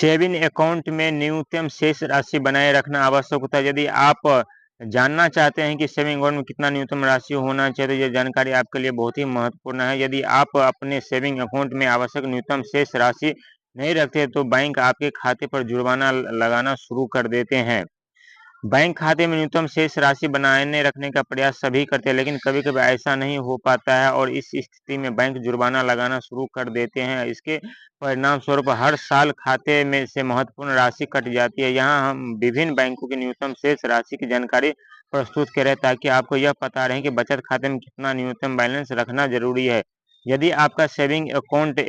Saving account में न्यूनतम शेष राशि बनाए रखना आवश्यक होता है। यदि आप जानना चाहते हैं कि सेविंग अकाउंट में कितना न्यूनतम राशि होना चाहिए, तो ये जानकारी आपके लिए बहुत ही महत्वपूर्ण है। यदि आप अपने सेविंग अकाउंट में आवश्यक न्यूनतम शेष राशि नहीं रखते, तो बैंक आपके खाते पर जुर्माना लगाना शुरू कर देते हैं। बैंक खाते में न्यूनतम शेष राशि बनाए रखने का प्रयास सभी करते हैं, लेकिन कभी-कभी ऐसा नहीं हो पाता है और इस स्थिति में बैंक जुर्माना लगाना शुरू कर देते हैं। इसके परिणाम स्वरूप हर साल खाते में से महत्वपूर्ण राशि कट जाती है। यहाँ हम विभिन्न बैंकों की न्यूनतम शेष राशि की जानकारी प्रस्तुत करें, ताकि आपको यह पता रहे कि बचत खाते में कितना न्यूनतम बैलेंस रखना जरूरी है। यदि आपका saving account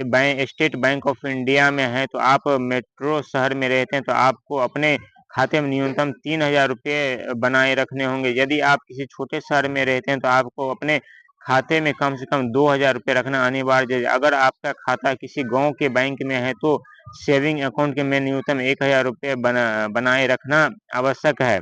state bank of India में है, तो आप मेट्रो शहर में रहते हैं, तो आपको अपने खाते में न्यूनतम 3,000 रुपये बनाए रखने होंगे। यदि आप किसी छोटे शहर में रहते हैं, तो आपको अपने खाते में कम से कम 2,000 रुपये रखना अनिवार्य है। अगर आपका खाता किसी गांव के बैंक में है, तो सेविंग अकाउंट के में न्यूनतम 1,000 रुपये बनाए रखना आवश्यक है।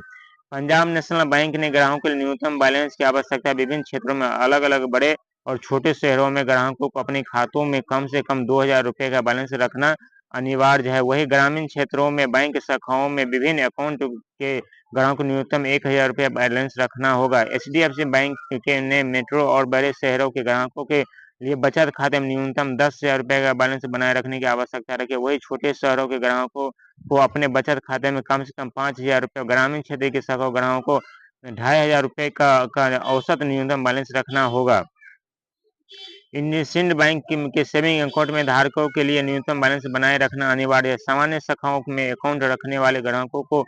पंजाब नेशनल बैंक ने ग्राहकों के लिए न्यूनतम बैलेंस की आवश्यकता विभिन्न क्षेत्रों में अलग-अलग बड़े और छोटे शहरों में ग्राहकों को अपने खातों में कम से कम 2,000 रुपये का बैलेंस रखना अनिवार्य है। वहीं ग्रामीण क्षेत्रों में बैंक शाखाओं में विभिन्न अकाउंट के ग्राहकों को न्यूनतम 1,000 रुपये बैलेंस रखना होगा। एचडीएफसी बैंक के ने मेट्रो और बड़े शहरों के ग्राहकों के लिए बचत खाते में न्यूनतम 10,000 रुपये का बैलेंस बनाए रखने की आवश्यकता रखी है। वही छोटे शहरों के ग्राहकों को अपने बचत खाते में कम से कम 5,000 रुपये, ग्रामीण क्षेत्र के शाखा ग्राहकों को 2,500 रुपये का औसत न्यूनतम बैलेंस रखना होगा। इंडसइंड बैंक के सेविंग अकाउंट में धारकों के लिए न्यूनतम बैलेंस बनाए रखना अनिवार्य है। सामान्य शाखाओं में अकाउंट रखने वाले ग्राहकों को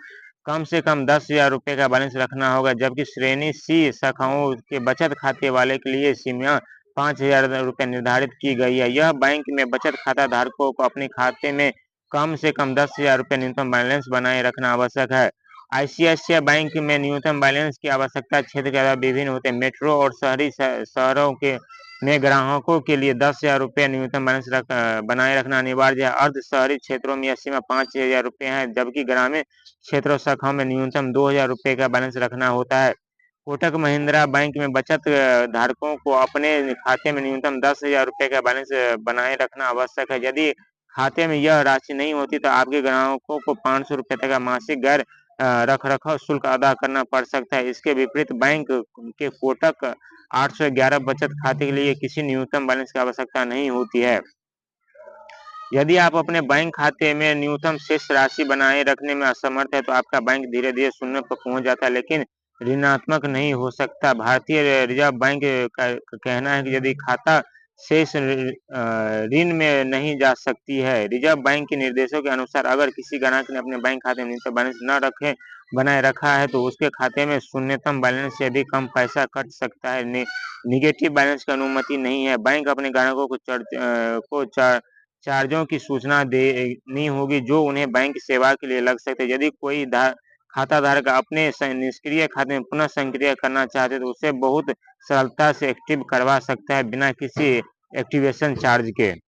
कम से कम 10,000 रुपये का बैलेंस रखना होगा, जबकि श्रेणी सी शाखाओं के बचत खाते वाले के लिए सीमा 5,000 रुपये निर्धारित की गई है। यह बैंक में बचत खाता धारकों को अपने खाते में कम से कम 10,000 रुपये न्यूनतम बैलेंस बनाए रखना आवश्यक है। आईसीआईसीआई बैंक में न्यूनतम बैलेंस की आवश्यकता क्षेत्र के आधार विभिन्न होते हैं। मेट्रो और शहरी शहरों के में ग्राहकों के लिए 10,000 रुपये न्यूनतम बैलेंस बनाए रखना अनिवार्य है। अर्ध शहरी क्षेत्रों में यह सीमा 5,000 रुपये है, जबकि ग्रामीण क्षेत्रों शाखाओं में न्यूनतम 2,000 रुपये का बैलेंस रखना होता है। कोटक महिंद्रा बैंक में बचत धारकों को अपने खाते में न्यूनतम 10,000 रुपये का बैलेंस बनाए रखना आवश्यक है। यदि खाते में यह राशि नहीं होती, तो आपके ग्राहकों को 500 रुपये तक का मासिक गैर रख रखाव शुल्क अदा करना पड़ सकता है। इसके विपरीत बैंक के कोटक 811 बचत खाते के लिए किसी न्यूनतम बैलेंस की आवश्यकता नहीं होती है। यदि आप अपने बैंक खाते में न्यूनतम शेष राशि बनाए रखने में असमर्थ है, तो आपका बैंक धीरे-धीरे शून्य पर पहुंच जाता है, लेकिन ऋणात्मक नहीं हो सकता। भारतीय रिजर्व बैंक का कहना है कि यदि खाता शेष ऋण में नहीं जा सकती है। रिजर्व बैंक के निर्देशों के अनुसार अगर किसी ग्राहक ने अपने बैंक खाते में न्यूनतम बैलेंस न रखे बनाए रखा है, तो उसके खाते में शून्यतम बैलेंस से भी कम पैसा कट सकता है। निगेटिव बैलेंस की अनुमति नहीं है। बैंक अपने ग्राहकों को चार्जों की सूचना देनी होगी, जो उन्हें बैंक सेवा के लिए लग सकते हैं। यदि कोई खाता धारक अपने निष्क्रिय खाते में पुनः सक्रिय करना चाहते हैं, तो उसे बहुत सरलता से एक्टिव करवा सकता है बिना किसी एक्टिवेशन चार्ज के।